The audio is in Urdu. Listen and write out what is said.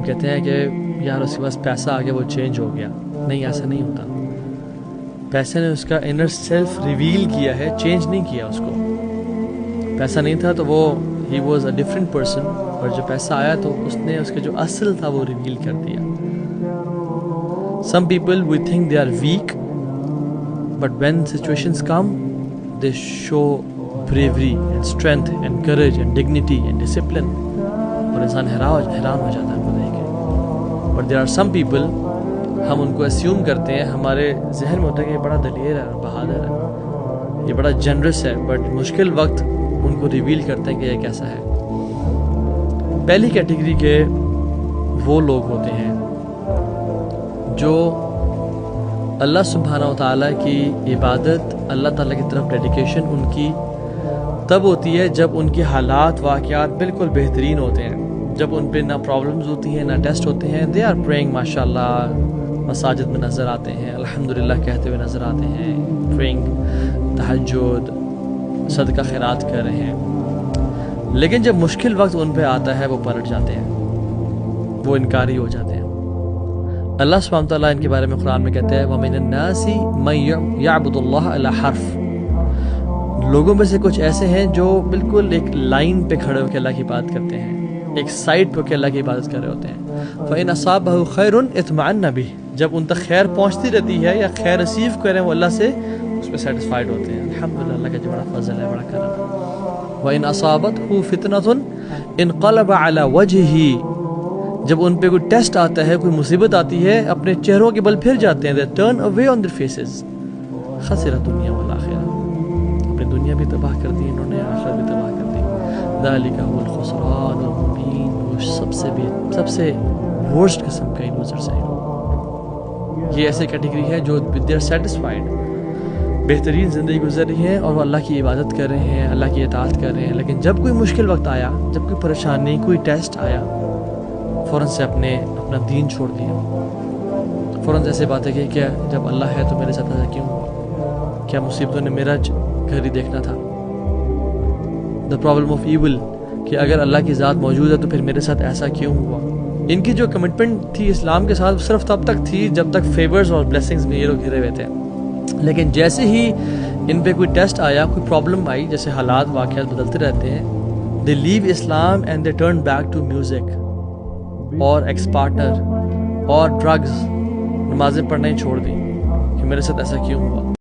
کہتے ہیں کہ یار اس کے پاس پیسہ آ گیا وہ چینج ہو گیا. نہیں، ایسا نہیں ہوتا. پیسے نے اس کا انر سیلف ریویل کیا ہے، چینج نہیں کیا اس کو. پیسہ نہیں تھا تو وہ he was a different person, اور جو پیسہ آیا تو اس نے اس کا جو اصل تھا وہ ریویل کر دیا. Some people we think they are weak, but when situations come they show bravery and strength and courage and dignity and discipline, اور انسان حیران ہو جاتا ہے ان کو دیکھ کے. But there are some people ہم ان کو assume کرتے ہیں، ہمارے ذہن میں ہوتا ہے کہ یہ بڑا دلیر ہے، بہادر ہے، یہ بڑا جنرس ہے، بٹ مشکل وقت ان کو ریویل کرتے ہیں کہ یہ کیسا ہے. پہلی کیٹیگری کے وہ لوگ ہوتے ہیں جو اللہ سبحانہ و تعالیٰ کی عبادت، اللہ تعالیٰ کی طرف ڈیڈیکیشن ان کی تب ہوتی ہے جب ان کی حالات واقعات بالکل بہترین ہوتے ہیں، جب ان پہ نہ پرابلمز ہوتی ہیں نہ ٹیسٹ ہوتے ہیں. دے آر پریئنگ ماشاء اللہ، مساجد میں نظر آتے ہیں، الحمدللہ کہتے ہوئے نظر آتے ہیں، پریئنگ، تہجد، صدقہ خیرات کر رہے ہیں. لیکن جب مشکل وقت ان پہ آتا ہے وہ پلٹ جاتے ہیں، وہ انکاری ہو جاتے ہیں. اللہ سبحانہ وتعالیٰ ان کے بارے میں قرآن میں کہتے ہیں وَمِنَ النَّاسِ مَن يَعْبُدُ اللَّهَ عَلَى حَرْفٍ. لوگوں میں سے کچھ ایسے ہیں جو بالکل ایک لائن پہ کھڑے ہو کے اللہ کی بات کرتے ہیں، ایک سائڈ پہ کہ اللہ کی عبادت کر رہے ہوتے ہیں. فَإِنْ أَصَابَهُ خَيْرٌ اطْمَأَنَّ بِهِ. جب ان تک خیر پہنچتی رہتی ہے یا خیر ریسیو کریں وہ اللہ سے، اس پہ سیٹسفائیڈ ہوتے ہیں. الحمدللہ، اللہ کا جو بڑا فضل ہے، بڑا کرم ہے. وَإِنْ أَصَابَتْهُ فِتْنَةٌ انقلب علی وجهه. جب ان پہ کوئی ٹیسٹ آتا ہے، کوئی مصیبت آتی ہے، اپنے چہروں کے بل پھر جاتے ہیں. they turn away on their faces. خسر الدنیا والآخرہ. اپنی دنیا بھی تباہ کر دی انہوں نے، آخرت بھی تباہ کر دی. ذالک هو الخسران المبین. وہ سب سے ورسٹ قسم کا لوزرز ہیں. یہ ایسے کیٹیگری ہے جو they are satisfied، بہترین زندگی گزر رہی ہے اور وہ اللہ کی عبادت کر رہے ہیں، اللہ کی اطاعت کر رہے ہیں. لیکن جب کوئی مشکل وقت آیا، جب کوئی پریشانی، کوئی ٹیسٹ آیا، فوراً سے اپنا دین چھوڑ دیا. فوراً سے ایسے بات ہے کہ کیا جب اللہ ہے تو میرے ساتھ ایسا کیوں ہوا؟ کیا مصیبتوں نے میرا گھر ہی دیکھنا تھا؟ دا پرابلم آف ایول، کہ اگر اللہ کی ذات موجود ہے تو پھر میرے ساتھ ایسا کیوں ہوا؟ ان کی جو کمٹمنٹ تھی اسلام کے ساتھ صرف تب تک تھی جب تک فیورز اور بلیسنگز میں یہ لوگ گھرے ہوئے تھے. لیکن جیسے ہی ان پہ کوئی ٹیسٹ آیا، کوئی پرابلم آئی، جیسے حالات واقعات بدلتے رہتے ہیں، they leave Islam and they turn back to music اور ایکس پارٹنر اور ڈرگز. نمازیں پڑھنا ہی چھوڑ دیں کہ میرے ساتھ ایسا کیوں ہوا.